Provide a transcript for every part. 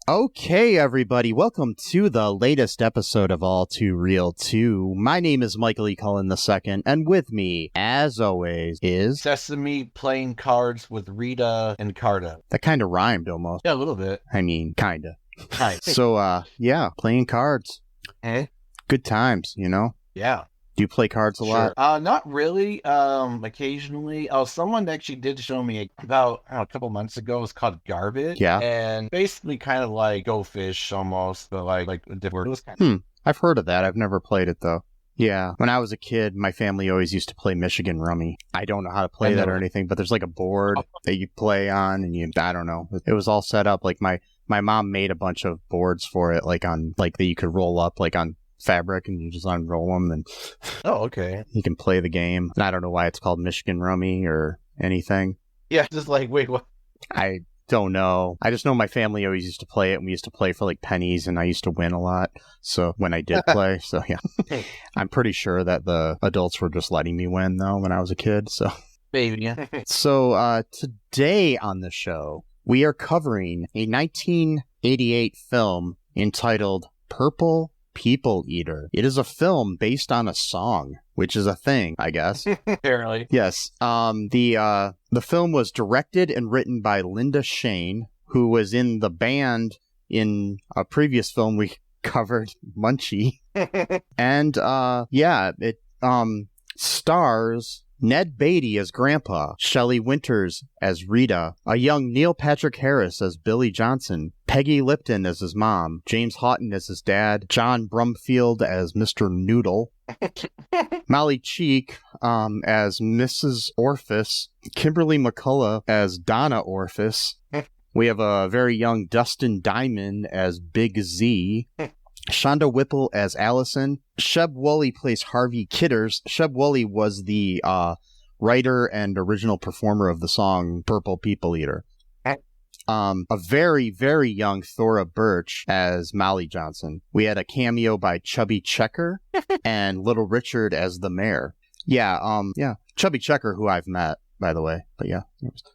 Okay, everybody, welcome to the latest episode of All Too Real 2. My name is 𝕰𝖕𝖎𝖐 II, and with me, as always, is... Sesame playing cards with Rita and Carta. That kind of rhymed, almost. Yeah, a little bit. I mean, kind of. Hi. So, yeah, playing cards. Eh? Good times, you know? Yeah. Do you play cards a lot? Not really. Occasionally. Oh, someone actually did show me about a couple months ago. It was called Garbage. Yeah. And basically kind of like Go Fish almost, but like a different. It was kind of... I've heard of that. I've never played it, though. Yeah. When I was a kid, my family always used to play Michigan Rummy. I don't know how to play that or anything, but there's like a board that you play on, and I don't know. It was all set up. Like my mom made a bunch of boards for it, like that you could roll up, like on fabric, and you just unroll them, and okay. You can play the game. And I don't know why it's called Michigan Rummy or anything. Yeah, just like, wait, what? I don't know. I just know my family always used to play it, and we used to play for like pennies, and I used to win a lot. So when I did play, so yeah. I'm pretty sure that the adults were just letting me win, though, when I was a kid, so. Baby, yeah. So today on the show, we are covering a 1988 film entitled Purple People Eater. It is a film based on a song, which is a thing, I guess. Apparently. Yes. The film was directed and written by Linda Shayne, who was in the band in a previous film we covered, Munchie. And it stars Ned Beatty as Grandpa, Shelley Winters as Rita, a young Neil Patrick Harris as Billy Johnson, Peggy Lipton as his mom, James Houghton as his dad, John Brumfield as Mr. Noodle, Molly Cheek as Mrs. Orfus, Kimberly McCullough as Donna Orfus. We have a very young Dustin Diamond as Big Z. Shonda Whipple as Allison. Sheb Wooley plays Harvey Kidders. Sheb Wooley was the writer and original performer of the song Purple People Eater. A very, very young Thora Birch as Molly Johnson. We had a cameo by Chubby Checker and Little Richard as the mayor. Yeah, Chubby Checker, who I've met, by the way. But yeah.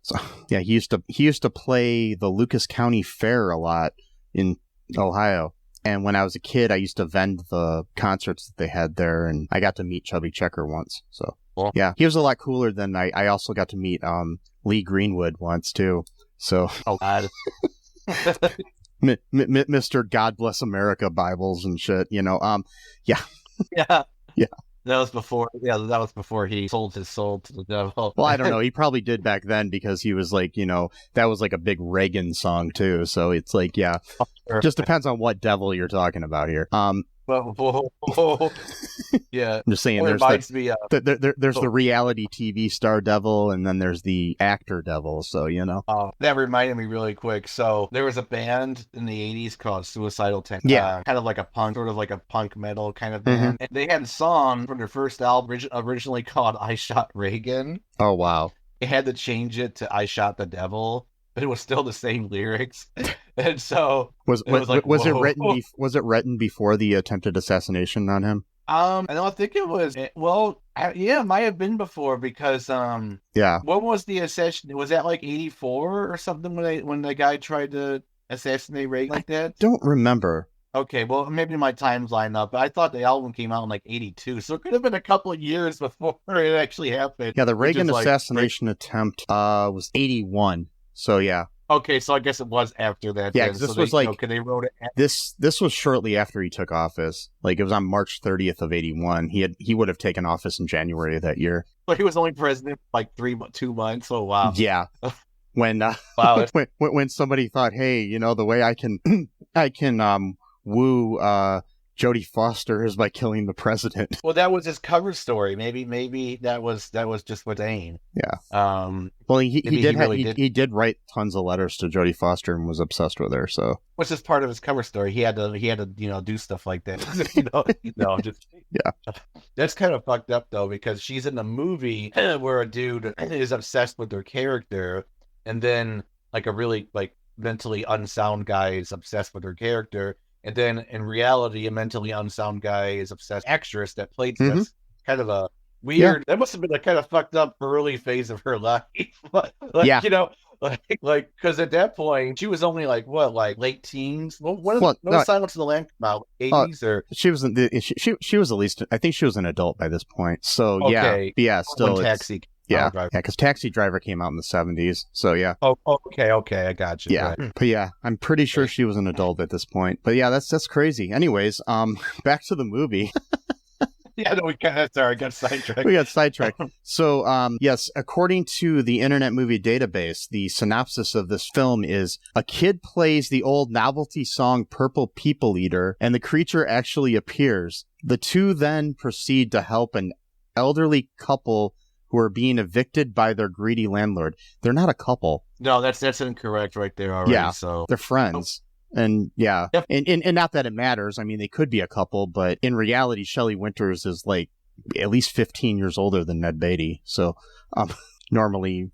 So yeah, he used to play the Lucas County Fair a lot in Ohio. And when I was a kid, I used to vend the concerts that they had there, and I got to meet Chubby Checker once. So, yeah, he was a lot cooler than I also got to meet Lee Greenwood once, too. So, God. Mr. God Bless America Bibles and shit, you know. Yeah. Yeah. Yeah. That was before he sold his soul to the devil. Well, I don't know. He probably did back then because he was like, you know, that was like a big Reagan song too. So it's like, yeah, just depends on what devil you're talking about here. Yeah. I'm just saying, there's the reality TV star devil, and then there's the actor devil. So, you know. That reminded me really quick. So there was a band in the 80s called Suicidal Tendencies. Yeah. Kind of like a punk metal kind of band. And they had a song from their first album originally called I Shot Reagan. Oh, wow. They had to change it to I Shot the Devil, but it was still the same lyrics. And so was it written before the attempted assassination on him? I don't think it was. Well, it might have been before because yeah. When was the assassination? Was that like 84 or something when the guy tried to assassinate Reagan like that? I don't remember. Okay, well maybe my times line up. I thought the album came out in like 82, so it could have been a couple of years before it actually happened. Yeah, the Reagan assassination attempt was 81. So yeah. Okay, so I guess it was after that. Yeah, because this was like, they wrote it. This was shortly after he took office. Like, it was on March 30th of 81. He would have taken office in January of that year. But he was only president for like 2 months. Oh wow. Yeah. When wow. when somebody thought, hey, you know, the way I can woo Jodie Foster is by killing the president. Well, that was his cover story. Maybe that was just what Dane. Yeah. Well, he did write tons of letters to Jodie Foster and was obsessed with her. So, which is part of his cover story. He had to do stuff like that. Just yeah. That's kind of fucked up though, because she's in a movie where a dude is obsessed with her character, and then like a really like mentally unsound guy is obsessed with her character. And then in reality, a mentally unsound guy is obsessed with actress that played this. Kind of a weird, that must have been a kind of fucked up early phase of her life. Like, yeah. You know, like, because at that point she was only like what, like late teens. When Well, was Silence of the Lambs about? 80s or she was she was at least, I think she was an adult by this point. So okay, yeah, still when Taxi. yeah, because Taxi Driver came out in the 70s. So yeah. Oh, okay, I got you. Yeah, Right. but yeah, I'm pretty sure she was an adult at this point. But yeah, that's crazy. Anyways, back to the movie. Yeah, no, we got sidetracked. We got sidetracked. So, yes, according to the Internet Movie Database, the synopsis of this film is a kid plays the old novelty song Purple People Eater, and the creature actually appears. The two then proceed to help an elderly couple who are being evicted by their greedy landlord. They're not a couple. No, that's incorrect right there already. Yeah, so they're friends. And yeah, yep. and not that it matters. I mean, they could be a couple, but in reality, Shelley Winters is like at least 15 years older than Ned Beatty. So, normally,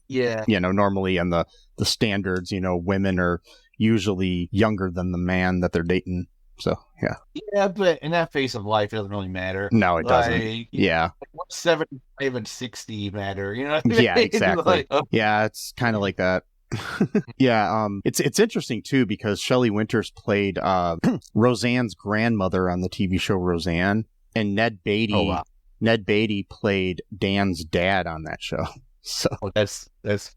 normally in the standards, women are usually younger than the man that they're dating. So, yeah. Yeah, but in that phase of life, it doesn't really matter. No, it doesn't. Yeah. Like 75 and 60 matter, you know? Yeah, exactly. Yeah, it's kind of like that. Yeah, it's interesting too because Shelley Winters played Roseanne's grandmother on the TV show Roseanne, and Ned Beatty played Dan's dad on that show. So that's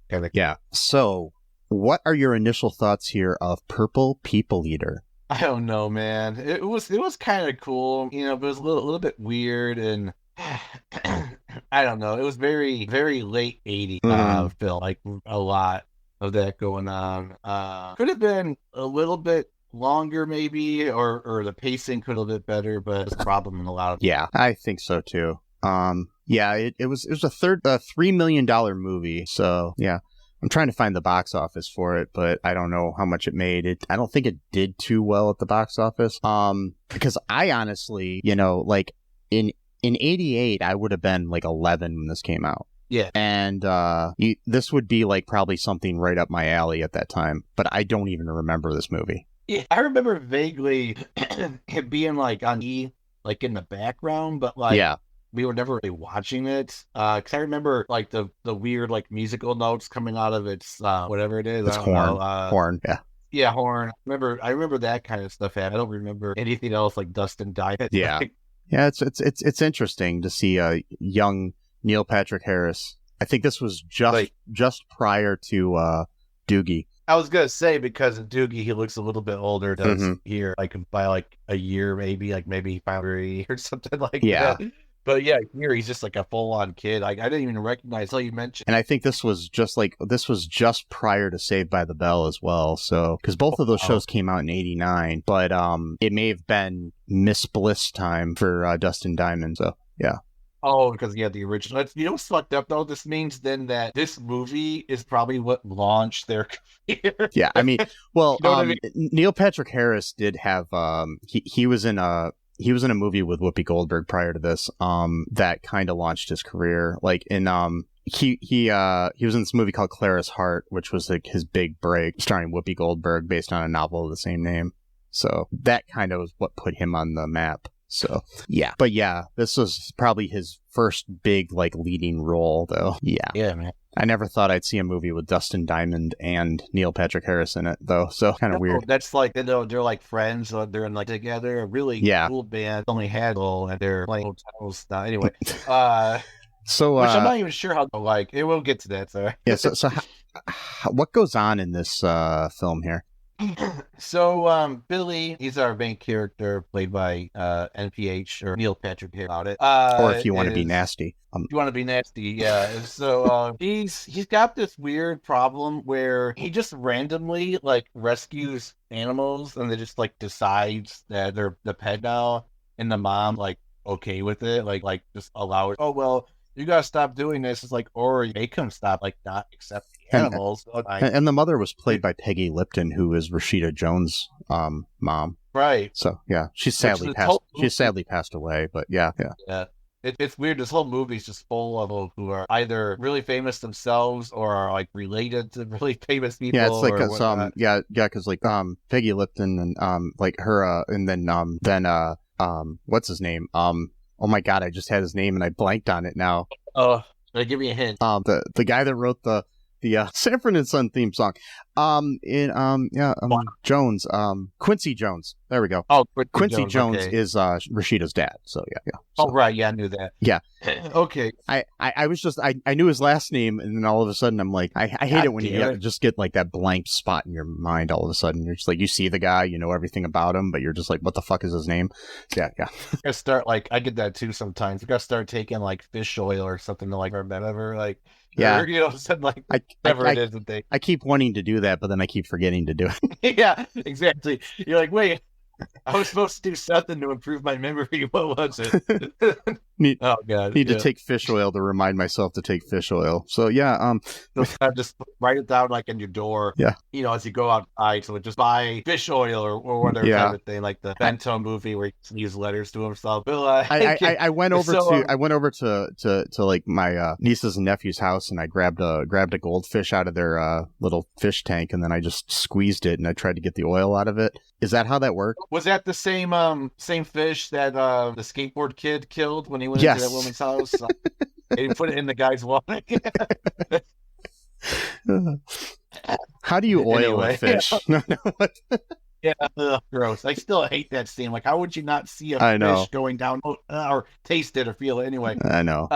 kind of So, what are your initial thoughts here of Purple People Eater? I don't know, man. It was kind of cool, but it was a little bit weird, and I don't know. It was very very late 80s film, like a lot of that going on. Could have been a little bit longer maybe, or the pacing could have been better, but it's a problem in a lot of I think so too. It was a $3 million movie, so yeah. I'm trying to find the box office for it, but I don't know how much it made. I don't think it did too well at the box office. Because I honestly, like in 88 I would have been like 11 when this came out. Yeah. And this would be like probably something right up my alley at that time, but I don't even remember this movie. Yeah, I remember vaguely it being like on like in the background, but like we were never really watching it. Because I remember like the weird like musical notes coming out of its whatever it is. It's horn. Yeah. Yeah, horn. I remember that kind of stuff. I don't remember anything else like Dustin Diamond. Yeah. Yeah, it's interesting to see a young Neil Patrick Harris. I think this was just prior to Doogie. I was gonna say because in Doogie he looks a little bit older than here, like by like a year maybe 5 or a year or something like that. But yeah, here he's just like a full on kid. Like I didn't even recognize until you mentioned. And I think this was just prior to Saved by the Bell as well. So because both of those shows came out in '89, but it may have been Miss Bliss time for Dustin Diamond. So yeah. Oh, because the original. What's fucked up though? This means then that this movie is probably what launched their career. Yeah, I mean, well, Neil Patrick Harris did have he was in a movie with Whoopi Goldberg prior to this that kind of launched his career. Like in he was in this movie called Clara's Heart, which was like his big break, starring Whoopi Goldberg, based on a novel of the same name. So that kind of was what put him on the map. So yeah, but yeah, this was probably his first big like leading role, though. Yeah, man. I never thought I'd see a movie with Dustin Diamond and Neil Patrick Harris in it, though. So kind of weird. That's like they're like friends. So they're in like together. A really cool band. Only had and they're playing hotels now. Anyway, so which I'm not even sure how. Like, it will get to that. So yeah. So what goes on in this film here? So Billy, he's our main character, played by NPH or Neil Patrick Harris. About it, or if you want to be nasty, you want to be nasty, yeah. So he's got this weird problem where he just randomly like rescues animals, and they just like decides that they're the pet now, and the mom like okay with it, like just allow it. Oh well, you gotta stop doing this. It's like, or make him stop, like not accept animals. And the mother was played by Peggy Lipton, who is Rashida Jones' mom. Right. So yeah, she's sadly passed away. But yeah. It's weird. This whole movie is just full of people who are either really famous themselves or are like related to really famous people. Yeah, it's like because like Peggy Lipton and like her and then what's his name? Oh my God, I just had his name and I blanked on it now. Oh, give me a hint. The guy that wrote the the Sanford and Son theme song. Jones, Quincy Jones. There we go. Oh, Quincy Jones okay. is Rashida's dad. So yeah. So, oh, right. Yeah, I knew that. Yeah. Okay. I was just I knew his last name, and then all of a sudden I'm like, I hate it when you just get like that blank spot in your mind. All of a sudden you're just like, you see the guy, you know everything about him, but you're just like, what the fuck is his name? So, yeah. I start like I get that too sometimes. You gotta start taking like fish oil or something to like or whatever, like yeah, or, you know, something like whatever it is that they. I keep wanting to do that, but then I keep forgetting to do it. Yeah, exactly. You're like, wait, I was supposed to do something to improve my memory. What was it? Oh god, need to take fish oil to remind myself to take fish oil. So yeah, just write it down like in your door. Yeah, you know, as you go outside, so just buy fish oil or whatever kind of thing, like the Bento movie where you use letters to himself. I went over to like my nieces and nephew's house, and I grabbed a goldfish out of their little fish tank, and then I just squeezed it, and I tried to get the oil out of it. Is that how that worked? Was that the same fish that the skateboard kid killed when he went into that woman's house? And he put it in the guy's water. How do you oil a fish? Yeah. Yeah, gross. I still hate that scene. Like, how would you not see a fish going down or taste it or feel it anyway? I know.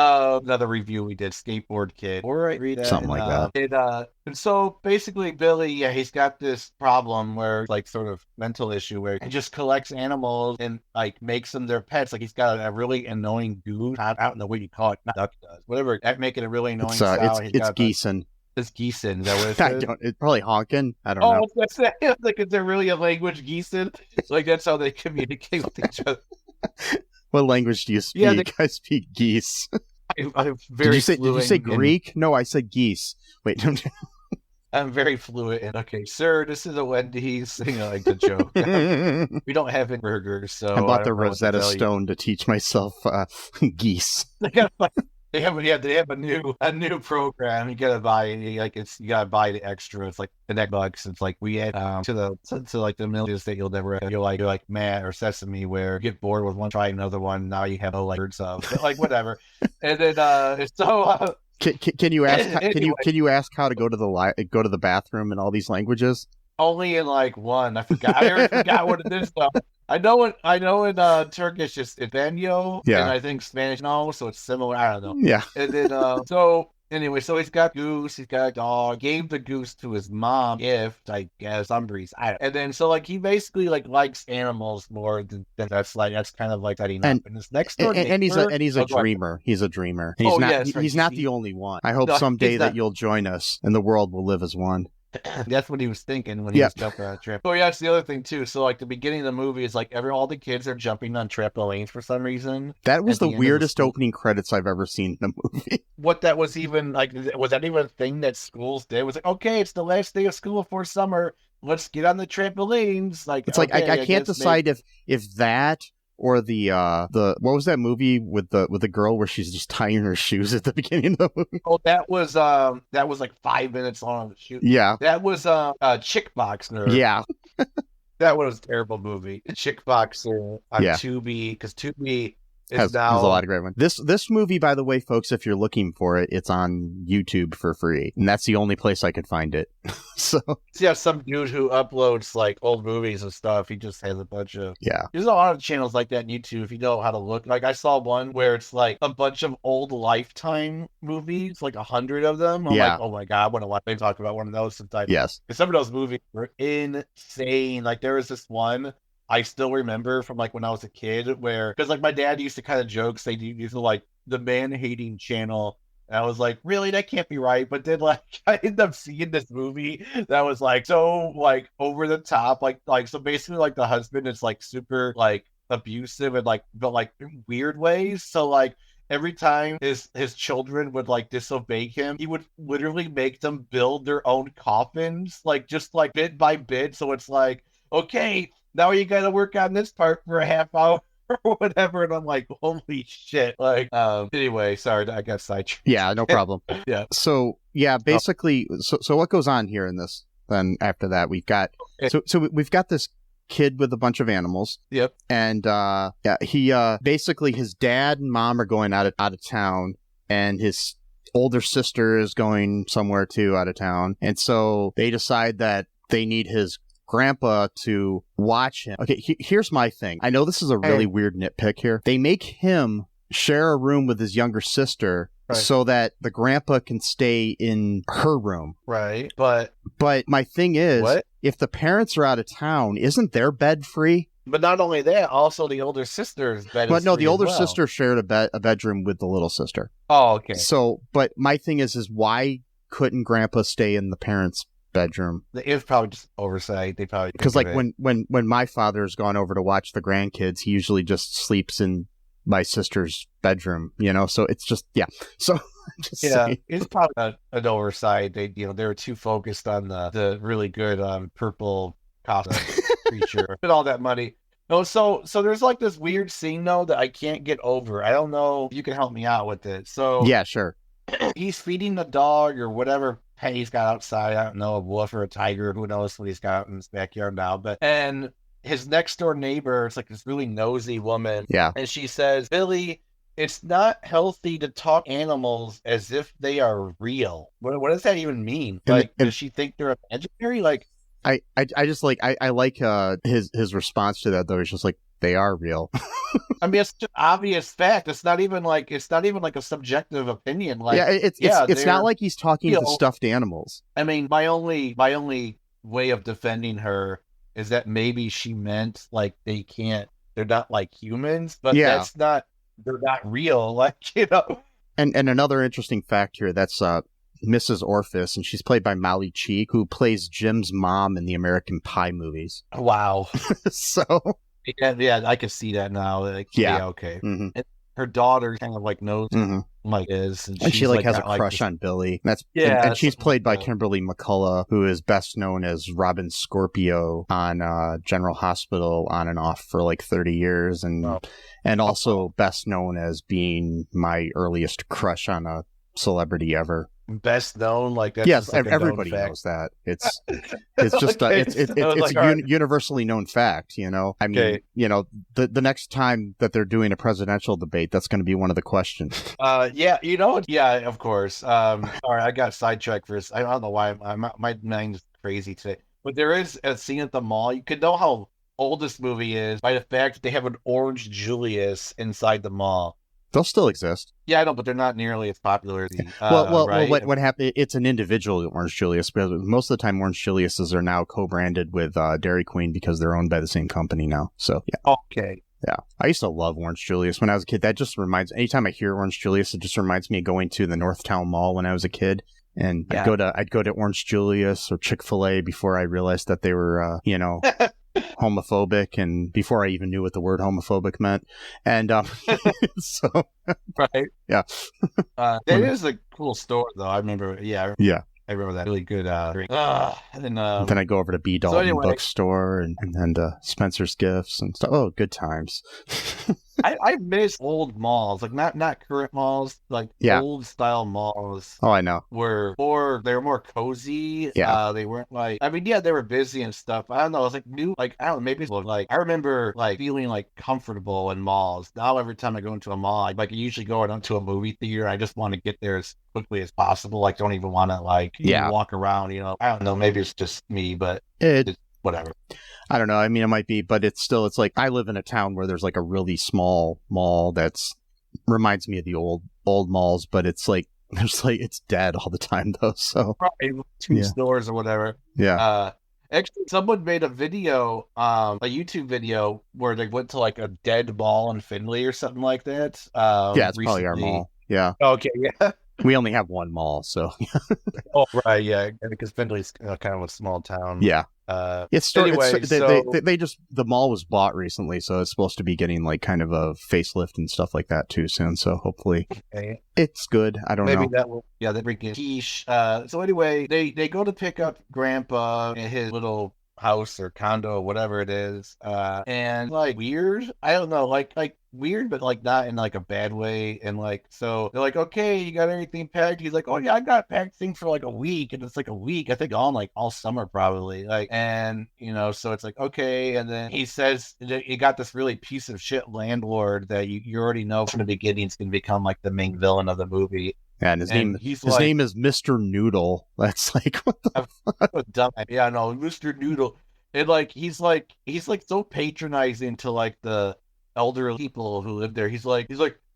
Another review we did, Skateboard Kid. All right, Rita. Something like that. And so basically Billy, he's got this problem where like sort of mental issue where he just collects animals and like makes them their pets. Like he's got a really annoying goose. I don't know what you call it. Not duck does. Whatever. Making it really annoying sound. It's Geeson. It's Geeson. Is that what it I don't. It's probably honking. I don't know. That's like, is there really a language, Geeson? Like that's how they communicate with each other. What language do you speak? Yeah, I speak geese. I'm very. Did you say Greek? No, I said geese. Wait. I'm very fluent. And okay, sir, this is a Wendy's. You know, like the joke. We don't have any burgers, so I bought the Rosetta Stone to teach myself geese. They have a new program. You gotta buy you gotta buy the extra. It's like the $10. It's like we add to like the millions that you'll never have. You're like Matt or Sesame where you get bored with one, try another one. Now you have like birds of like whatever. And then so. Can you ask can you ask how to go to the bathroom in all these languages? Only in like one. I already forgot what it is though. I know in Turkish it's banyo, and I think Spanish no, so it's similar. I don't know. Yeah. And then so anyway, so he's got goose, he's got a dog. Gave the goose to his mom, gift, I guess, Umbri's. And then so like he basically like likes animals more than that's kind of like setting up. And this next door and he's a dreamer. He's a dreamer. He's not the only one. I hope someday that you'll join us and the world will live as one. That's what he was thinking when he was jumping on a trip. Oh yeah, that's the other thing too. So like the beginning of the movie is like all the kids are jumping on trampolines for some reason. That was the weirdest opening credits I've ever seen in a movie. What that was even like? Was that even a thing that schools did? It was like, okay, it's the last day of school for summer. Let's get on the trampolines. Like it's like I can't decide if that. Or the what was that movie with the girl where she's just tying her shoes at the beginning of the movie? Oh, that was like 5 minutes long to shoot. Yeah, that was Chick Boxer. Yeah, that was a terrible movie. Chick Boxer on Tubi because Tubi has a lot of great ones. This movie, by the way, folks, if you're looking for it, it's on YouTube for free, and that's the only place I could find it. So some dude who uploads like old movies and stuff. He just has a bunch of There's a lot of channels like that on YouTube if you know how to look. Like I saw one where it's like a bunch of old Lifetime movies, like 100 of them. I'm like, oh my god, I want to watch. They talk about one of those sometimes. Yes, some of those movies were insane. Like there was this one I still remember from like when I was a kid where, because like my dad used to kind of joke, say these are like the man-hating channel. And I was like, really? That can't be right. But then like I ended up seeing this movie that was like so like over the top. Like so basically like the husband is like super like abusive and like but like in weird ways. So like every time his children would like disobey him, he would literally make them build their own coffins, like just like bit by bit. So it's like, okay, now you got to work on this part for a half hour or whatever. And I'm like, holy shit. Like, anyway, sorry, I got sidetracked. Yeah, no problem. Yeah. So, yeah, basically, so what goes on here in this? Then after that, we've got, so we've got this kid with a bunch of animals. Yep. And, he, basically his dad and mom are going out of town, and his older sister is going somewhere too, out of town. And so they decide that they need his grandpa to watch him. Okay, here's my thing. I know this is a really weird nitpick here. They make him share a room with his younger sister so that the grandpa can stay in her room. Right. But my thing is, if the parents are out of town, isn't their bed free? But not only that, also the older sister's bed is free the older as well. sister shared a bedroom with the little sister. Oh, okay. So, but my thing is why couldn't grandpa stay in the parents' bedroom? It was probably just oversight. They probably because like when my father's gone over to watch the grandkids, he usually just sleeps in my sister's bedroom, so it's just so saying. It's probably an oversight. They were too focused on the really good purple costume creature and all that money. No, so there's like this weird scene though that I can't get over. I don't know if you can help me out with it. So yeah, sure. He's feeding the dog or whatever he's got outside. I don't know, a wolf or a tiger. Who knows what he's got out in his backyard now. And his next door neighbor, it's like this really nosy woman. Yeah. And she says, Billy, it's not healthy to talk animals as if they are real. What does that even mean? Does she think they're imaginary? Like, I just like I like his response to that though. It's just like, they are real. I mean, it's just obvious fact. It's not even like a subjective opinion. Like, it's not like he's talking to stuffed animals. I mean, my only way of defending her is that maybe she meant like they're not like humans, but they're not real. Like, And another interesting fact here, that's Mrs. Orfus, and she's played by Molly Cheek, who plays Jim's mom in the American Pie movies. Wow. So yeah, I can see that now. Like, okay. Mm-hmm. And her daughter kind of like knows Mike is, and she like has a crush on Billy. And she's played by Kimberly McCullough, who is best known as Robin Scorpio on General Hospital on and off for like 30 years, and also best known as being my earliest crush on a celebrity ever. Best known, like that's yes, like everybody knows that. It's just it's universally known fact. I mean, the next time that they're doing a presidential debate, that's going to be one of the questions. Of course. Sorry, I got sidetracked for this. I don't know why my mind's crazy today. But there is a scene at the mall. You could know how old this movie is by the fact that they have an orange Julius inside the mall. They'll still exist. Yeah, I know, but they're not nearly as popular. Well, what happened? It's an individual Orange Julius, but most of the time, Orange Juliuses are now co-branded with Dairy Queen because they're owned by the same company now. So yeah. Okay. Yeah, I used to love Orange Julius when I was a kid. That just anytime I hear Orange Julius, it just reminds me of going to the Northtown Mall when I was a kid. And I'd go to Orange Julius or Chick-fil-A before I realized that they were, homophobic, and before I even knew what the word homophobic meant. And so right, yeah, that is a cool store though. I remember, I remember that really good drink. And then I go over to B. Dalton bookstore and then to Spencer's Gifts and stuff. Oh, good times. I miss old malls, like not current malls, like old style malls. Oh, I know. They were more cozy. Yeah. They weren't like, I mean, they were busy and stuff. I don't know. It was like new, like, I don't know, maybe it's like, I remember like feeling like comfortable in malls. Now every time I go into a mall, I usually go into a movie theater. I just want to get there as quickly as possible. Like, don't even want to like walk around, I don't know. Maybe it's just me, but it's whatever. I don't know. I mean, it might be, but it's like I live in a town where there's like a really small mall that's reminds me of the old malls, but it's like it's dead all the time though. So probably two stores or whatever. Yeah. Actually, someone made a video, a YouTube video where they went to like a dead mall in Findlay or something like that. It's recently. Probably our mall. Yeah. Okay. Yeah. We only have one mall, so. Oh right, yeah, because Findlay's kind of a small town. Yeah. The mall was bought recently, so it's supposed to be getting like kind of a facelift and stuff like that too soon. So hopefully it's good. I don't know. Maybe that will. Yeah, they bring quiche. So anyway, they go to pick up Grandpa in his little house or condo or whatever it is, and like weird. I don't know, like weird, but like not in like a bad way. And like, so they're like, okay, you got everything packed? He's like, oh yeah, I got packed things for like a week, and it's like a week, I think, all summer probably. Like, and so it's like, okay. And then he says you got this really piece of shit landlord that you already know from the beginning is going to become like the main villain of the movie. And his name His name is Mr. Noodle. That's like what the dumb. Yeah, no, Mr. Noodle. And he's so patronizing to like the elderly people who live there. He's like,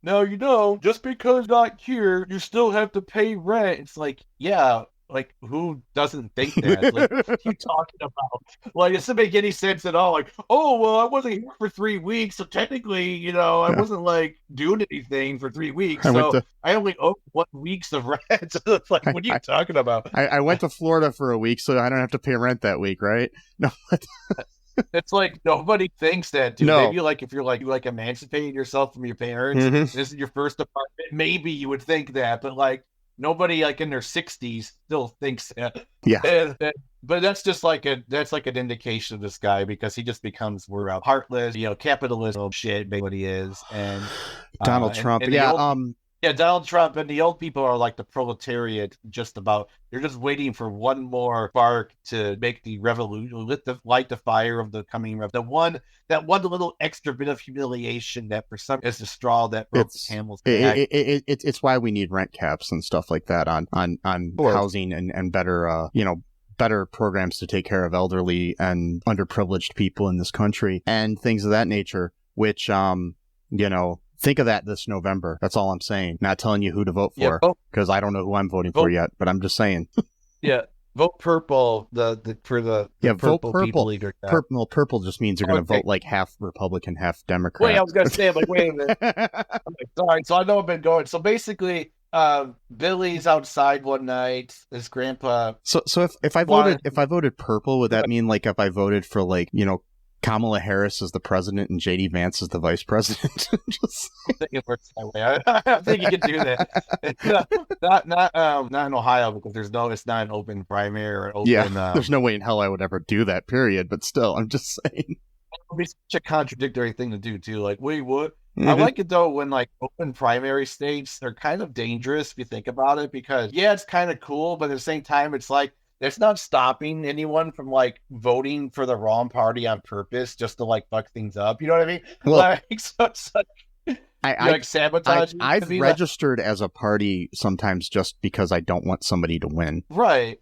no, just because you're not here, you still have to pay rent. It's like, yeah, like who doesn't think that? Like, what are you talking about? Like, it doesn't make any sense at all. Like, oh well, I wasn't here for 3 weeks, so technically, I wasn't like doing anything for 3 weeks, I only owe 1 week's of rent. It's like, what are you talking about? I went to Florida for a week, so I don't have to pay rent that week, right? No. It's like nobody thinks that, dude. No. Maybe like if you're like emancipating yourself from your parents, this is your first apartment, maybe you would think that, but like nobody like in their 60s still thinks that. Yeah. But that's just like an indication of this guy, because he just becomes heartless, capitalism shit, what he is, and Donald Trump. Donald Trump and the old people are like the proletariat. They're just waiting for one more spark to make the revolution, light the fire of the coming revolution. That one little extra bit of humiliation that for some is the straw that broke the camel's back. It's why we need rent caps and stuff like that on housing and better better programs to take care of elderly and underprivileged people in this country and things of that nature. Which think of that this November. That's all I'm saying. Not telling you who to vote for, because I don't know who I'm voting for yet, but I'm just saying. Yeah, vote purple for the purple people leader. Purple just means you're going to vote like half Republican, half Democrat. Wait, I was going to say, I'm like, wait a minute. I'm like, sorry. So I know I've been going. So basically, Billy's outside one night. His grandpa. So if I voted purple, would that mean like if I voted for like Kamala Harris is the president and J.D. Vance is the vice president? I think it works that way. I think you can do that. Not in Ohio, because it's not an open primary or an open. There's no way in hell I would ever do that. Period. But still, I'm just saying. It would be such a contradictory thing to do too. Like, wait, what? I like it though when like open primary states are kind of dangerous if you think about it, because it's kind of cool, but at the same time, it's like. It's not stopping anyone from like voting for the wrong party on purpose just to like fuck things up. You know what I mean? Well, like sabotage. I've registered as a party sometimes just because I don't want somebody to win. Right.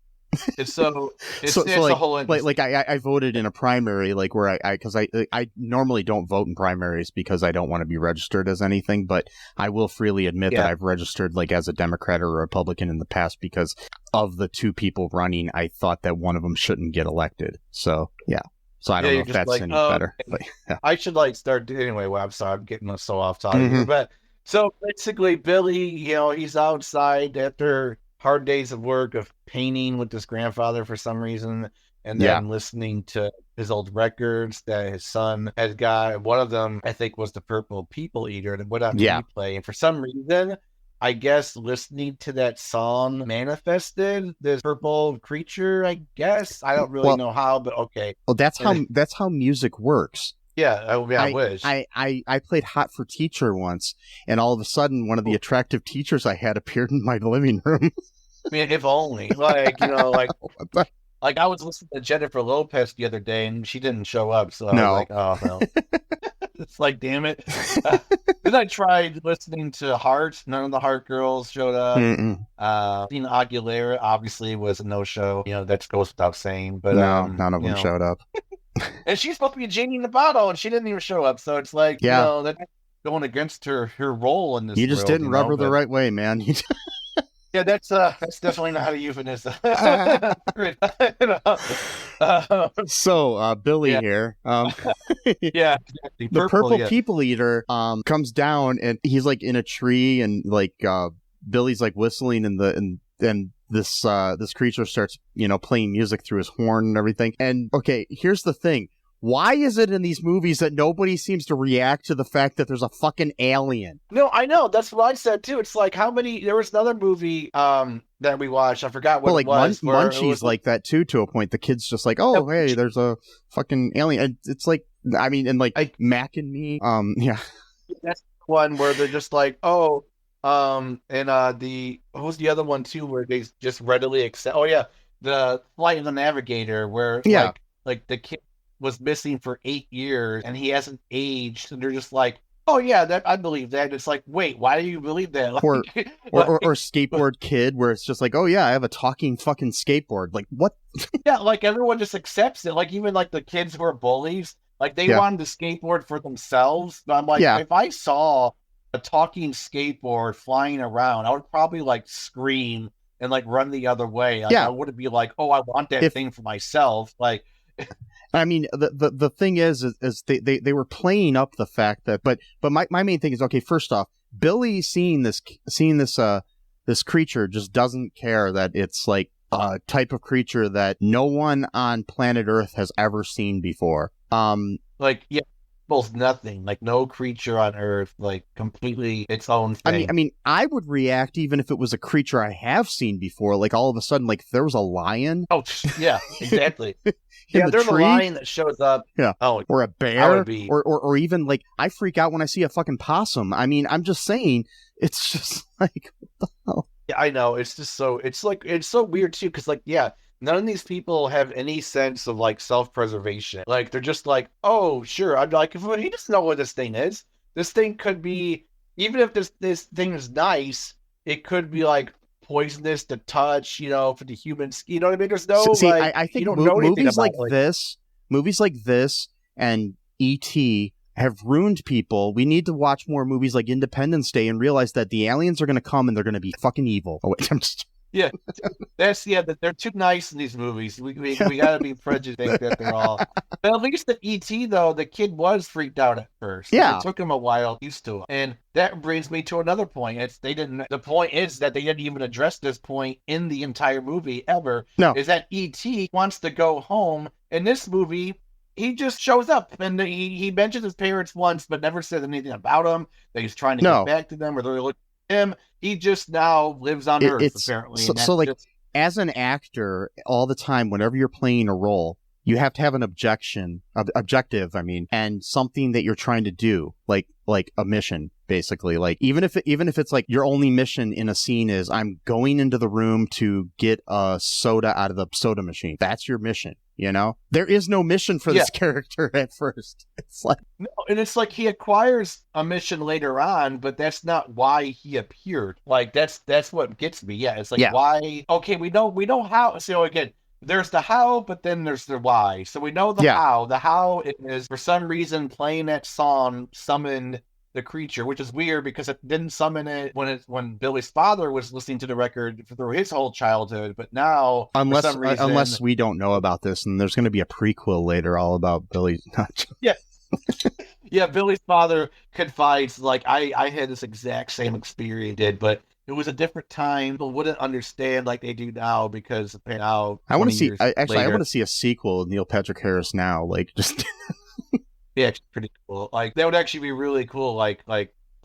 It's a whole I voted in a primary like where because I normally don't vote in primaries because I don't want to be registered as anything, but I will freely admit that I've registered like as a Democrat or a Republican in the past because of the two people running. I thought that one of them shouldn't get elected. So I don't know if that's any better. But, I should like start anyway. Well, I'm sorry, I'm getting so off topic here, but so basically Billy, he's outside after hard days of work of painting with his grandfather for some reason, and then listening to his old records that his son had got. One of them, I think, was the Purple People Eater, and what did he play? And for some reason, I guess listening to that song manifested this purple creature. I guess I don't really know how, but okay. Well, that's how music works. Yeah, I wish. I played Hot for Teacher once, and all of a sudden, one of the attractive teachers I had appeared in my living room. I mean, if only. Like I was listening to Jennifer Lopez the other day, and she didn't show up, so I was like, oh, no. It's like, damn it. Then I tried listening to Heart. None of the Heart girls showed up. Christina Aguilera obviously was a no-show. That goes without saying. But none of them showed up. And she's supposed to be a genie in the bottle, and she didn't even show up. So it's like, that's going against her role in this. You just didn't rub her the right way, man. Yeah, that's definitely not a euphemism. So Billy here, exactly. The Purple People Eater comes down, and he's like in a tree, and like Billy's like whistling, and this creature starts playing music through his horn and everything. And okay, here's the thing. Why is it in these movies that nobody seems to react to the fact that there's a fucking alien? No, I know. That's what I said, too. It's like, there was another movie that we watched. I forgot what it was. Munchie's like that, too, to a point. The kid's just like, oh, hey, there's a fucking alien. And it's like, I mean, and like Mac and Me. That's one where they're just like, oh, and what was the other one, too, where they just readily accept? Oh, yeah. The Flight of the Navigator, where like the kid was missing for 8 years and he hasn't aged, and they're just like, Oh yeah, that I believe that. It's like, wait, why do you believe that? Like, Or or like, skateboard kid, where it's just like, oh yeah, I have a talking fucking skateboard. Like what? yeah, like everyone just accepts it. Like even like the kids who are bullies, like they Yeah, wanted to skateboard for themselves. But I'm like, yeah. if I saw a talking skateboard flying around, I would probably like scream and like run the other way. Like I Yeah, wouldn't be like, oh, I want that if thing for myself. Like, I mean, the thing is they were playing up the fact that, but my main thing is, okay, first off, Billy seeing this creature just doesn't care that it's like a type of creature that no one on planet Earth has ever seen before. like yeah, both nothing. Like no creature on Earth, like completely its own thing. I mean, I would react even if it was a creature I have seen before. Like all of a sudden, like if there was a lion. Oh yeah, exactly. In Yeah, the there's tree, a lion that shows up. yeah, Oh, or a I bear, would be. or even like I freak out when I see a fucking possum. I mean, I'm just saying, it's just like, what the hell? Yeah, I know. It's just so it's so weird too, because like yeah, none of these people have any sense of like self-preservation. Like they're just like, oh sure, I'm like, if he doesn't know what this thing is. This thing could be, even if this thing is nice, it could be like poisonous to touch, for the humans. You know what I mean? There's no See, like I think you don't know anything movies about movies like this, and E.T. have ruined people. We need to watch more movies like Independence Day and realize that the aliens are going to come and they're going to be fucking evil. Oh wait, I'm just. Yeah, that they're too nice in these movies. We got to be prejudiced that they're all. But at least the ET though, the kid was freaked out at first. Yeah. It took him a while to get used to it, and that brings me to another point. They didn't. The point is that they didn't even address this point in the entire movie ever. No. Is that ET wants to go home in this movie? He just shows up and he mentions his parents once, but never says anything about them. That he's trying to get back to them, or they're looking at him. He just now lives on Earth, apparently. So like, as an actor, all the time, whenever you're playing a role, you have to have an objective, and something that you're trying to do, like a mission, basically. Like, even if it's like your only mission in a scene is, I'm going into the room to get a soda out of the soda machine. That's your mission. There is no mission for this character at first. It's like, no, and it's like he acquires a mission later on, but that's not why he appeared. Like that's what gets me. Yeah, it's like why? Okay, we know how. So again, there's the how, but then there's the why. So we know the how. The how is for some reason playing that song summoned the creature, which is weird because it didn't summon it when Billy's father was listening to the record through his whole childhood. But now, for some reason, unless we don't know about this, and there's going to be a prequel later all about Billy. Yeah. Yeah, Billy's father confides, like, I had this exact same experience did, but it was a different time. People wouldn't understand like they do now because now I want to see. I later, want to see a sequel of Neil Patrick Harris now. Like just. Yeah, it's pretty cool. Like that would actually be really cool. Like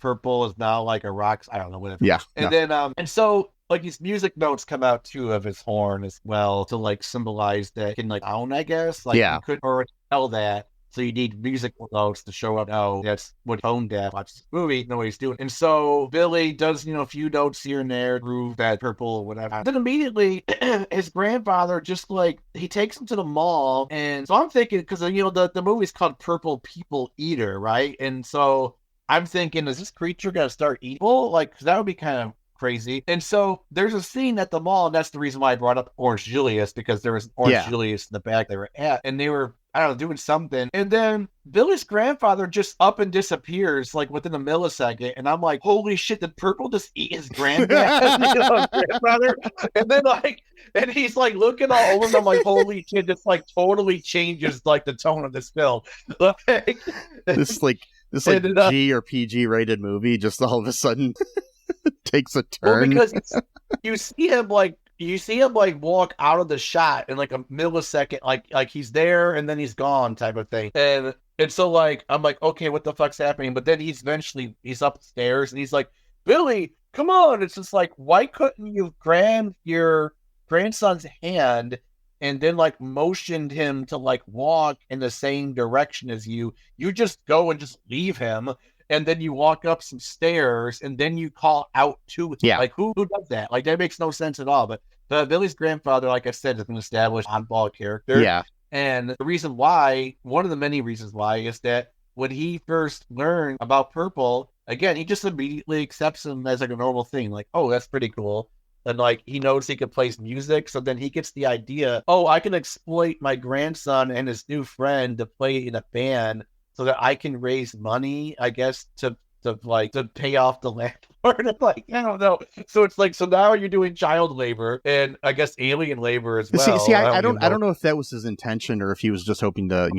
purple is now like a rock. I don't know, whatever. Yeah. And then and so like these music notes come out too of his horn as well to like symbolize that in like own, I guess. Like you couldn't already tell that. So you need musical notes to show up. Oh, that's what Tone Dad watches this movie, know what he's doing. And so Billy does, a few notes here and there, prove that purple or whatever. Then immediately his grandfather just like, he takes him to the mall. And so I'm thinking, because, the movie's called Purple People Eater, right? And so I'm thinking, is this creature going to start eating people? Like, 'cause that would be kind of crazy. And so there's a scene at the mall, and that's the reason why I brought up Orange Julius, because there was an Orange Julius in the back they were at, and they were, I don't know, doing something. And then Billy's grandfather just up and disappears like within a millisecond. And I'm like, holy shit, did Purple just eat his granddad? Grandfather? And then and he's like looking all over, and I'm like, holy shit, this like totally changes like the tone of this film. This G or PG rated movie just all of a sudden takes a turn. Well, because you see him like walk out of the shot in like a millisecond, like he's there and then he's gone type of thing. And so like I'm like, okay, what the fuck's happening? But then he's upstairs and he's like, Billy, come on. It's just like, why couldn't you grab your grandson's hand and then like motioned him to like walk in the same direction as you? You just go and just leave him. And then you walk up some stairs, and then you call out to him. Yeah. Like, who does that? Like, that makes no sense at all. But Billy's grandfather, like I said, is an established oddball character. Yeah. And the reason why, one of the many reasons why, is that when he first learned about Purple, again, he just immediately accepts him as like a normal thing. Like, oh, that's pretty cool. And like he knows he can play music, so then he gets the idea, oh, I can exploit my grandson and his new friend to play in a band so that I can raise money, I guess, to pay off the landlord. I'm like, I don't know. So it's like, so now you're doing child labor and I guess alien labor as well. See, I don't know if that was his intention or if he was just hoping to,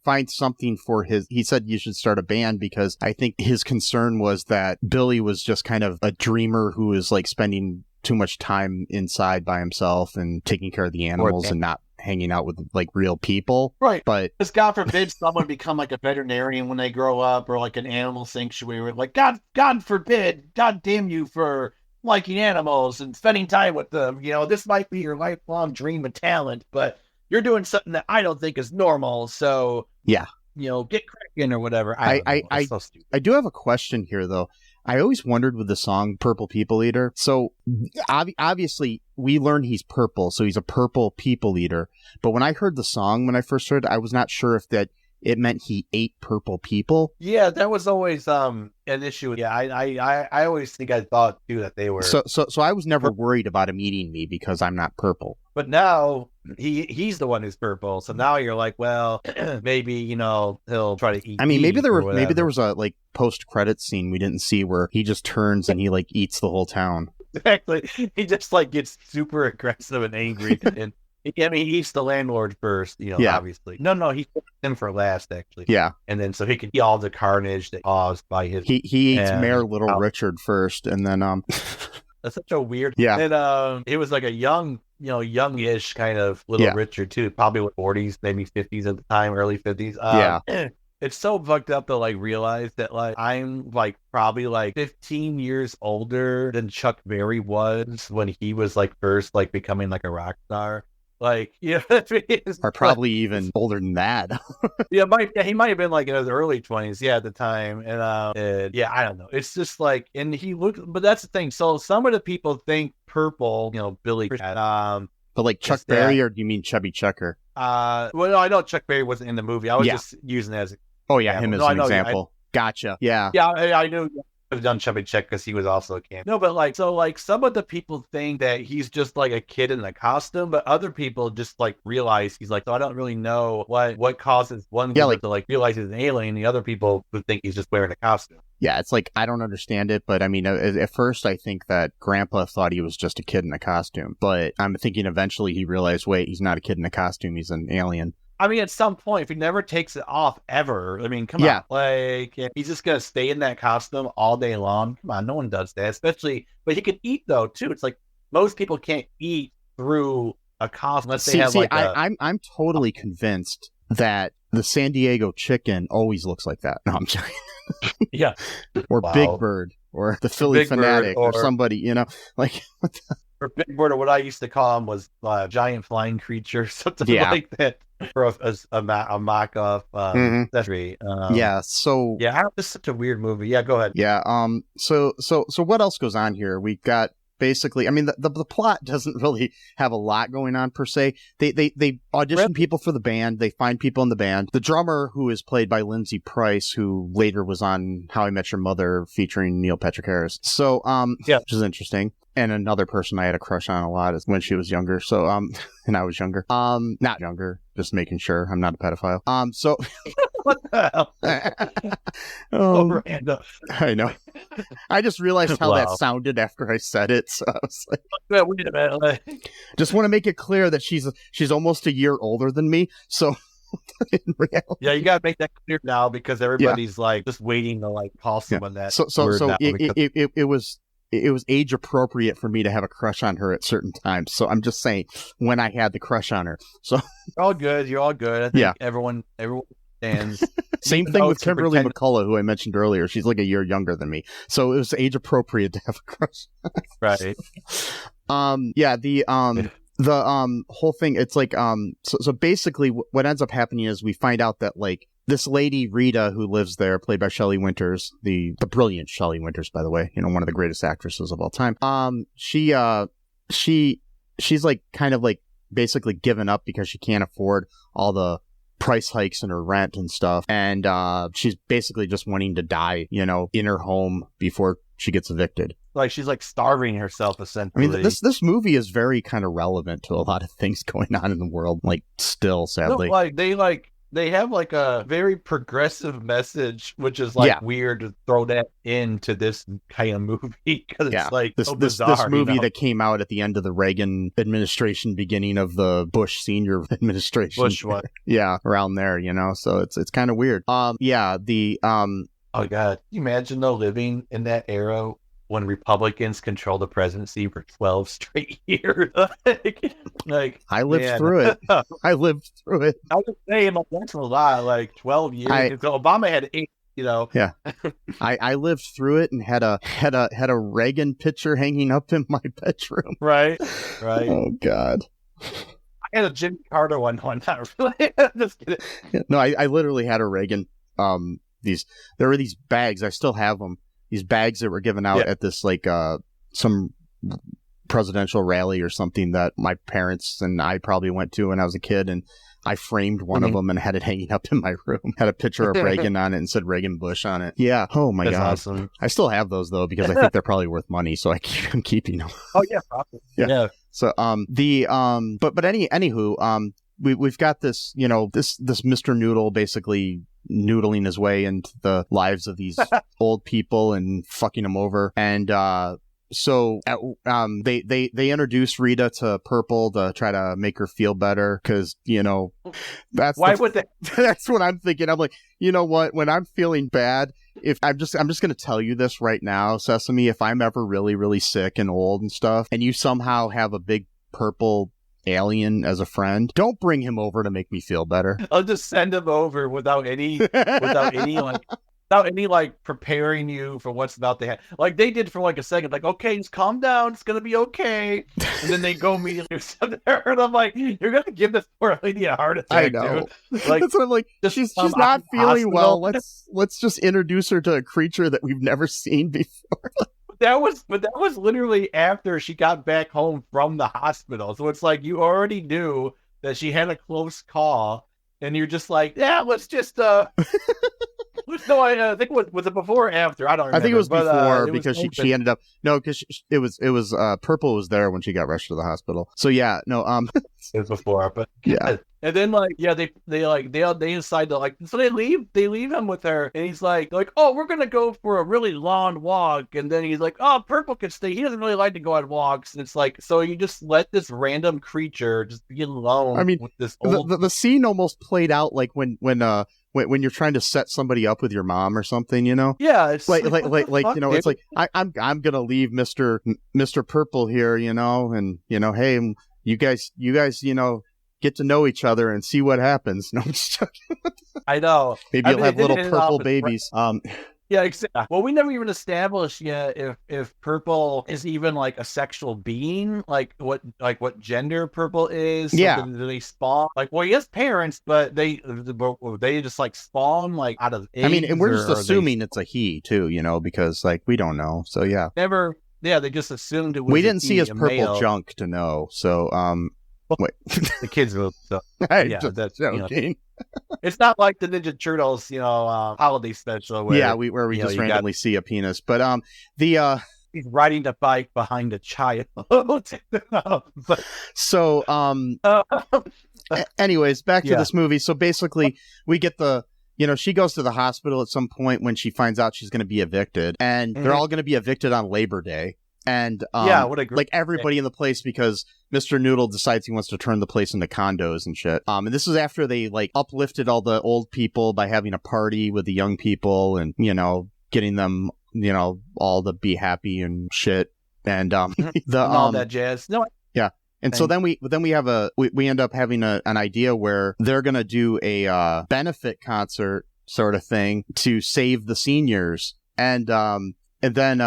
find something for his. He said you should start a band because I think his concern was that Billy was just kind of a dreamer who was like spending too much time inside by himself and taking care of the animals and not hanging out with like real people. Right. But because God forbid someone become like a veterinarian when they grow up or like an animal sanctuary. Like God forbid, God damn you for liking animals and spending time with them. This might be your lifelong dream and talent, but you're doing something that I don't think is normal. So yeah, get cracking or whatever. I so stupid. I do have a question here though. I always wondered with the song Purple People Eater. So obviously we learn he's purple, so he's a purple people eater. But when I heard the song, when I first heard it, I was not sure if that it meant he ate purple people. Yeah, that was always an issue. Yeah, I always think I thought too that they were. So I was never worried about him eating me because I'm not purple. But now he's the one who's purple. So now you're like, well, maybe he'll try to eat. I mean, maybe there was a like post-credit scene we didn't see where he just turns and he like eats the whole town. Exactly. He just like gets super aggressive and angry and. I mean, he eats the landlord first, obviously. No, he put him for last, actually. Yeah. And then so he could eat all the carnage that caused by his... He eats Mayor Little Richard first, and then... That's such a weird... Yeah. And it was like a youngish kind of Little Richard, too. Probably with 40s, maybe 50s at the time, early 50s. Yeah. It's so fucked up to like realize that like I'm like probably like 15 years older than Chuck Berry was when he was like first like becoming like a rock star. Like, or probably even older than that. He might have been like in his early 20s, at the time. And I don't know. It's just like, and he looked, but that's the thing. So some of the people think purple, Billy had, but like Chuck Berry, or do you mean Chubby Checker? Well, no, I know Chuck Berry wasn't in the movie. I was just using it as him as an example. Gotcha. Yeah. Yeah, I knew. Have done Chubby Checker because he was also a camp. No, but like, so like some of the people think that he's just like a kid in a costume, but other people just like realize he's like, so I don't really know what causes one to like realize he's an alien. The other people would think he's just wearing a costume. Yeah, it's like, I don't understand it, but I mean, at first I think that Grandpa thought he was just a kid in a costume, but I'm thinking eventually he realized, wait, he's not a kid in a costume, he's an alien. I mean, at some point, if he never takes it off ever, I mean, come on. Like, he's just going to stay in that costume all day long. Come on, no one does that, especially, but he can eat, though, too. It's like, most people can't eat through a costume unless they have, I'm totally convinced that the San Diego chicken always looks like that. No, I'm joking. Yeah. Or Big Bird, or the Philly Fanatic, or somebody, like, what the... Or Big Bird, or what I used to call him was giant flying creature, something like that, for a mock-off. That's great. So it's such a weird movie. Yeah, go ahead. Yeah. So what else goes on here? We got basically. I mean, the plot doesn't really have a lot going on per se. They audition people for the band. They find people in the band. The drummer, who is played by Lindsay Price, who later was on How I Met Your Mother, featuring Neil Patrick Harris. So which is interesting. And another person I had a crush on a lot is when she was younger. So, and I was younger. Not younger, just making sure I'm not a pedophile. So. What the hell? I know. I just realized how that sounded after I said it. So I was like, wait a minute. Just want to make it clear that she's almost a year older than me. So. In reality. Yeah, you gotta make that clear now because everybody's like just waiting to like call someone that. So it was age appropriate for me to have a crush on her at certain times. So I'm just saying when I had the crush on her. So you're all good. You're all good. I think everyone stands. Same thing with Kimberly McCullough, who I mentioned earlier. She's like a year younger than me. So it was age appropriate to have a crush. Right. The whole thing, it's like so basically what ends up happening is we find out that like this lady Rita, who lives there, played by Shelley Winters, the brilliant Shelley Winters, by the way, one of the greatest actresses of all time. She's like kind of like basically given up because she can't afford all the price hikes in her rent and stuff. And she's basically just wanting to die, in her home before she gets evicted. Like she's like starving herself essentially. I mean, this movie is very kind of relevant to a lot of things going on in the world, like still, sadly. No, they have like a very progressive message, which is weird to throw that into this kind of movie because it's like so bizarre. This movie that came out at the end of the Reagan administration, beginning of the Bush senior administration. Bush what? Yeah, around there, So it's kind of weird. Oh God, can you imagine though living in that era when Republicans control the presidency for 12 straight years? like I lived through it. I lived through it. I was just saying, that's a lot. Like 12 years. Obama had 8. Yeah, I lived through it and had a Reagan picture hanging up in my bedroom. Right. Oh God. I had a Jimmy Carter one. Not really. Just kidding. No, I literally had a Reagan. There were these bags. I still have them. These bags that were given out at this like some presidential rally or something that my parents and I probably went to when I was a kid, and I framed one of them and had it hanging up in my room. Had a picture of Reagan on it and said Reagan Bush on it. Yeah. Oh my God. Awesome. I still have those though because I think they're probably worth money, so I'm keeping them. Oh yeah, probably. Yeah. So anywho, we've got this, this Mr. Noodle basically noodling his way into the lives of these old people and fucking them over. And so they introduce Rita to Purple to try to make her feel better because that's that's what I'm thinking. I'm like, you know what? When I'm feeling bad, if I'm just going to tell you this right now, Sesame. If I'm ever really really sick and old and stuff, and you somehow have a big purple alien as a friend, don't bring him over to make me feel better. I'll just send him over without any preparing you for what's about to happen. Like they did for like a second, like, okay, just calm down, it's gonna be okay. And then they go immediately sit there, and I'm like, you're gonna give this poor lady a heart attack, I know. Dude. Like, that's what I'm like. She's not feeling well. Let's just introduce her to a creature that we've never seen before. That was literally after she got back home from the hospital. So it's like you already knew that she had a close call, and you're just like, yeah, let's just no, I think was it before or after? I don't remember. I think it was before because she ended up because it was Purple was there when she got rushed to the hospital. So yeah, no, it was before, but yeah. And then they decide to so they leave him with her, and he's like, oh, we're gonna go for a really long walk, and then he's like, oh, Purple can stay. He doesn't really like to go on walks, and it's like, so you just let this random creature just be alone. I mean, with this old... the scene almost played out like when you're trying to set somebody up with your mom or something, Yeah, it's like it's like I'm gonna leave Mr. Purple here, and hey, you guys, get to know each other and see what happens. No, I'm just joking. I know. Maybe you'll have little purple babies. Yeah, exactly. Well, we never even established yet if Purple is even like a sexual being, like what gender Purple is. Yeah. Do they spawn? He has parents, but they just like spawn like out of eggs. I mean, and we're just assuming it's a he too, because we don't know. So yeah. Never. Yeah, they just assumed it was. We didn't see his purple male. Junk to know. So wait. The kids will. So, yeah, that's joking. It's not like the Ninja Turtles, holiday special where where we just randomly see a penis. But he's riding the bike behind a child. So anyways, back to this movie. So basically, we get she goes to the hospital at some point when she finds out she's going to be evicted, and they're all going to be evicted on Labor Day. And what a great everybody in the place, because Mr. Noodle decides he wants to turn the place into condos and shit. And this is after they uplifted all the old people by having a party with the young people and getting them all to be happy and shit. And all that jazz. No. Yeah. And so then we end up having an idea where they're gonna do a benefit concert sort of thing to save the seniors, and then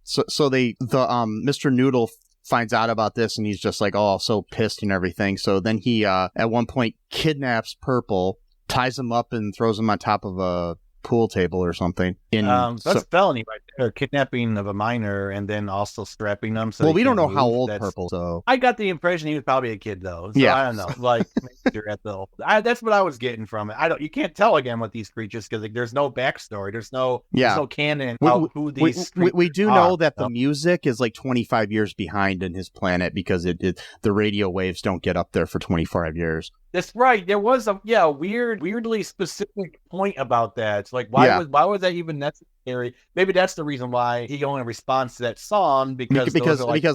So Mr. Noodle finds out about this, and he's just like, oh, so pissed and everything. So then he at one point kidnaps Purple, ties him up, and throws him on top of a pool table or something. That's a felony right or kidnapping of a minor and then also strapping them. So well, we don't know move. how old Purple. So I got the impression he was probably a kid though. So yeah, I don't know. Like you're at the. That's what I was getting from it. You can't tell again with these creatures because like, there's no backstory. There's no canon about who these. We do know that the music is like 25 years behind in his planet because the radio waves don't get up there for 25 years. That's right. There was a weirdly specific point about that. It's like why was that even necessary? Maybe that's the reason why he only responds to that song because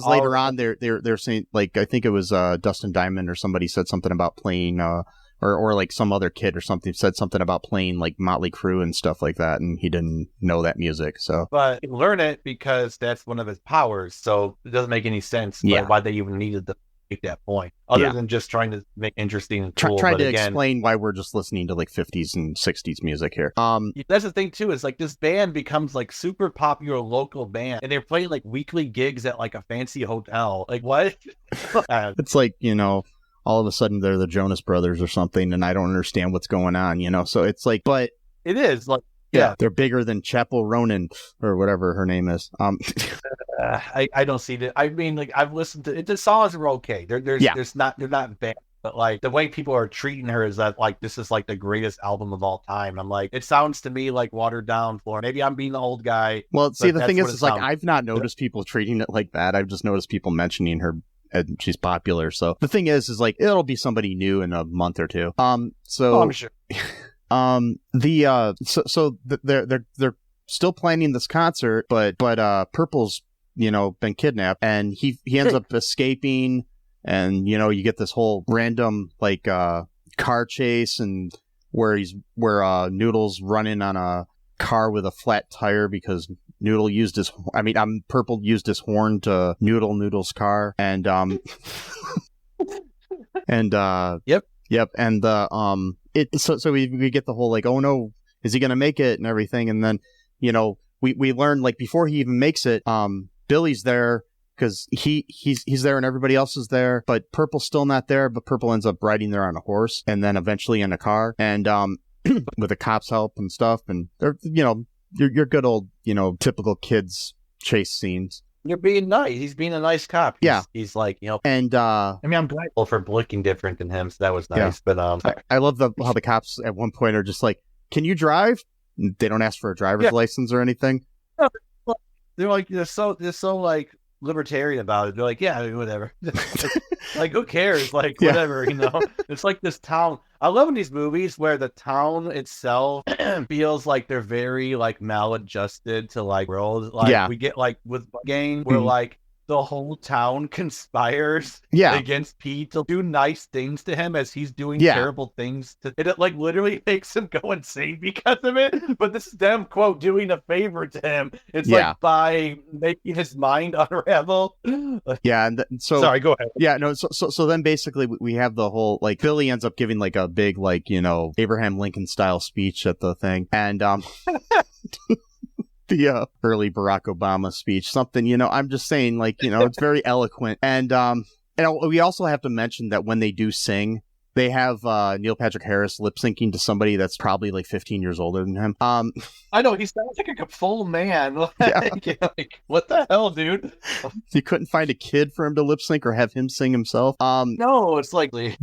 later on they're saying, like, I think it was Dustin Diamond or somebody said something about playing or like some other kid or something said something about playing like Motley Crue and stuff like that, and he didn't know that music. So, but he learned it because that's one of his powers. So it doesn't make any sense why they even needed to make that point, other than just trying to make interesting and cool. Trying to explain why we're just listening to like 50s and 60s music here. That's the thing too. Is like this band becomes like super popular local band, and they're playing like weekly gigs at like a fancy hotel. Like what? It's like, you know, all of a sudden they're the Jonas Brothers or something, and I don't understand what's going on. You know, so it's like, but it is like. Yeah, they're bigger than Chapel Ronan or whatever her name is. I don't see that. I mean, like I've listened to it. The songs are okay. They're not bad. But like the way people are treating her is that like this is like the greatest album of all time. I'm like, it sounds to me like watered down Flora. Maybe I'm being the old guy. Well, see, the thing is like I've not noticed people treating it like that. I've just noticed people mentioning her. And she's popular. So the thing is like it'll be somebody new in a month or two. I'm sure. They're still planning this concert, but Purple's, you know, been kidnapped, and he ends up escaping, and you know, you get this whole random like car chase, and where Noodle's running on a car with a flat tire because Purple used his horn to noodle Noodle's car, and Yep, and so we get the whole like, oh no, is he gonna make it and everything, and then, you know, we learn like before he even makes it, Billy's there because he's there and everybody else is there, but Purple's still not there. But Purple ends up riding there on a horse and then eventually in a car, and with the cops' help and stuff, and they're, you know, your good old, you know, typical kids chase scenes. You're being nice. He's being a nice cop. He's like, you know, and I mean, I'm grateful for looking different than him, so that was nice. Yeah. But I love how the cops at one point are just like, "Can you drive?" They don't ask for a driver's license or anything. They're like they're so like libertarian about it. They're like, yeah, whatever. Like, who cares? Like, whatever, you know. It's like this town. I love in these movies where the town itself feels like they're very like maladjusted to like world. Like we get like with Game where like the whole town conspires against Pete to do nice things to him as he's doing terrible things to it. Like literally makes him go insane because of it. But this is them, quote, doing a favor to him. It's like by making his mind unravel. Yeah, and so sorry, go ahead. Yeah, no. So then basically we have the whole like Billy ends up giving like a big like, you know, Abraham Lincoln style speech at the thing, and the early Barack Obama speech, something, you know, I'm just saying, like, you know, it's very eloquent. And we also have to mention that when they do sing, they have Neil Patrick Harris lip syncing to somebody that's probably like 15 years older than him. I know, he sounds like a full man. Like, what the hell, dude? You couldn't find a kid for him to lip sync or have him sing himself. No, it's likely.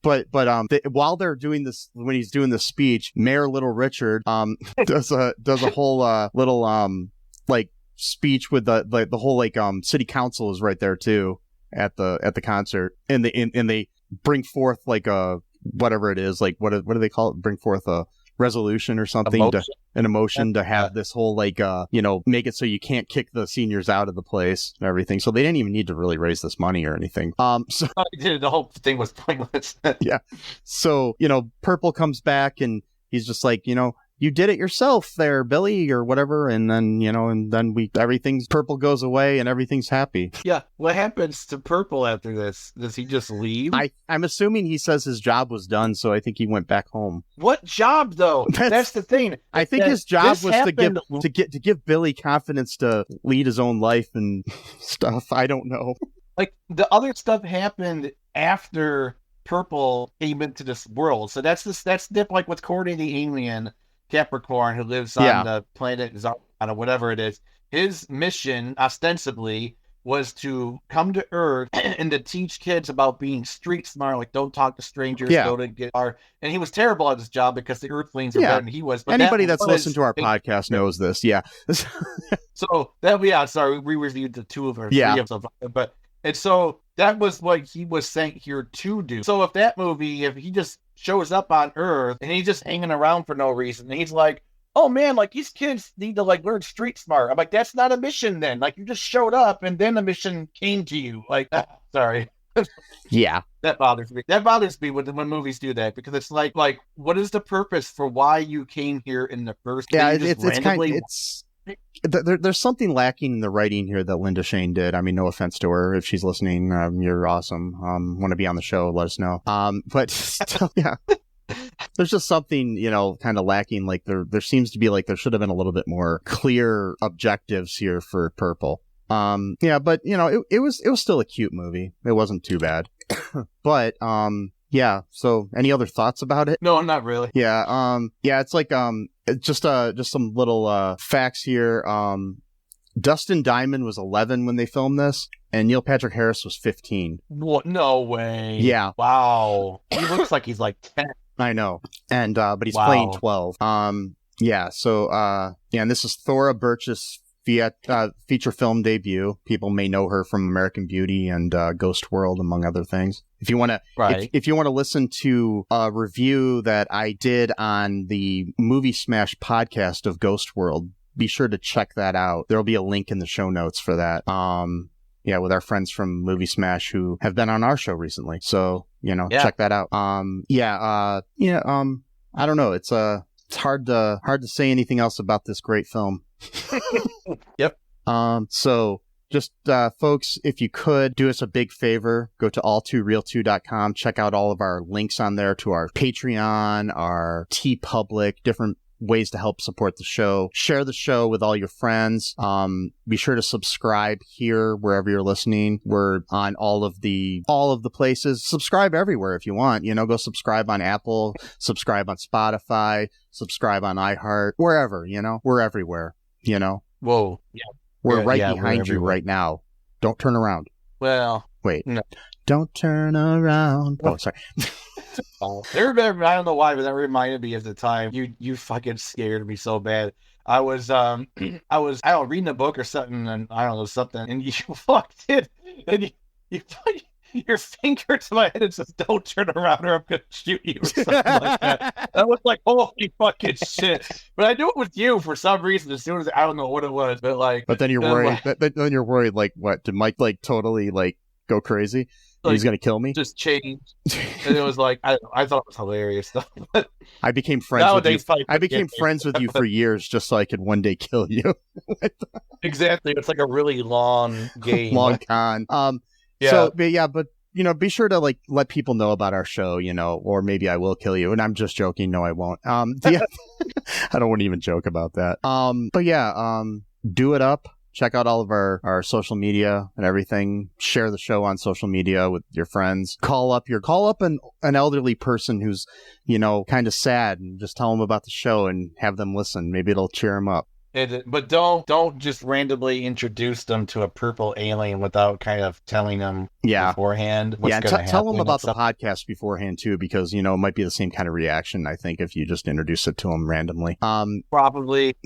While they're doing this, when he's doing the speech, Mayor Little Richard does a whole little like speech with the whole like city council is right there too at the concert, and they bring forth like a whatever it is, like what do they call it? Bring forth a resolution or something, an emotion to have this whole like you know, make it so you can't kick the seniors out of the place and everything. So they didn't even need to really raise this money or anything. So the whole thing was pointless. Yeah. So, you know, Purple comes back and he's just like, you know, you did it yourself there, Billy, or whatever. And then, you know, Purple goes away and everything's happy. Yeah. What happens to Purple after this? Does he just leave? I'm assuming he says his job was done, so I think he went back home. What job, though? That's the thing. I think his job was to give Billy confidence to lead his own life and stuff. I don't know. Like, the other stuff happened after Purple came into this world. So that's like with Kory the alien Capricorn who lives on the planet I don't know, whatever it is. His mission, ostensibly, was to come to Earth and to teach kids about being street smart, like don't talk to strangers, go to get our. And he was terrible at his job because the Earthlings are better than he was. But anybody that's listened to our podcast knows this. Yeah. So that sorry, we reviewed the 2 of our 3 of them, but and so that was what he was sent here to do. So if that movie, if he just shows up on Earth and he's just hanging around for no reason, and he's like, oh man, like these kids need to like learn street smart. I'm like, that's not a mission then. Like you just showed up and then the mission came to you. Like, sorry. Yeah. That bothers me. That bothers me when movies do that, because it's like what is the purpose for why you came here in the first place? Yeah, there's something lacking in the writing here that Linda Shayne did. I mean, no offense to her. If she's listening, you're awesome. Want to be on the show, let us know. But still, yeah. There's just something, kind of lacking. Like there seems to be like there should have been a little bit more clear objectives here for Purple. But it was still a cute movie. It wasn't too bad. But yeah. So any other thoughts about it? No, not really. Yeah. It's like just some little facts here. Dustin Diamond was 11 when they filmed this, and Neil Patrick Harris was 15. What? No way. Yeah. Wow. He looks like he's like 10. I know. And but he's playing 12. And this is Thora Birch's feature film debut. People may know her from American Beauty and Ghost World, among other things. If you want to, if you want to listen to a review that I did on the Movie Smash podcast of Ghost World, be sure to check that out. There'll be a link in the show notes for that. With our friends from Movie Smash who have been on our show recently. So, check that out. I don't know. It's hard to say anything else about this great film. Yep. So just, folks, if you could do us a big favor, go to all2real2.com, check out all of our links on there to our Patreon, our TeePublic, different ways to help support the show. Share the show with all your friends. Be sure to subscribe here wherever you're listening. We're on all of the places. Subscribe everywhere if you want. Go subscribe on Apple, subscribe on Spotify, subscribe on iHeart, wherever. We're everywhere. Whoa. Yeah. We're behind you right now. Don't turn around. Well, wait. No. Don't turn around. Oh, sorry. I don't know why, but that reminded me of the time you fucking scared me so bad. I was reading a book or something, and I don't know something, and you walked in, and you put your finger to my head and says, "Don't turn around, or I'm gonna shoot you," or something like that. I was like, "Holy fucking shit!" But I knew it was you for some reason. As soon as I don't know what it was, but like. But then you're worried. Then you're worried. Like, what? Did Mike totally go crazy? He's gonna kill me. Just changed, and it was like I thought it was hilarious. I became friends with you. I became friends with you for years, just so I could one day kill you. Exactly, it's like a really long game, long con. So, but be sure to let people know about our show, or maybe I will kill you. And I'm just joking. No, I won't. I don't want to even joke about that. Do it up. Check out all of our social media and everything. Share the show on social media with your friends. Call up an elderly person who's, kind of sad, and just tell them about the show and have them listen. Maybe it'll cheer them up. But don't just randomly introduce them to a purple alien without kind of telling them beforehand what's going to happen. Tell them about the podcast beforehand too, because it might be the same kind of reaction, I think, if you just introduce it to them randomly. Probably.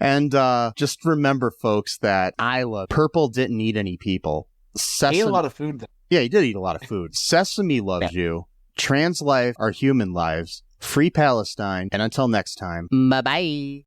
And just remember, folks, that Purple didn't eat any people. He ate a lot of food though. Yeah, he did eat a lot of food. Sesame loves you. Trans life are human lives. Free Palestine. And until next time, bye-bye.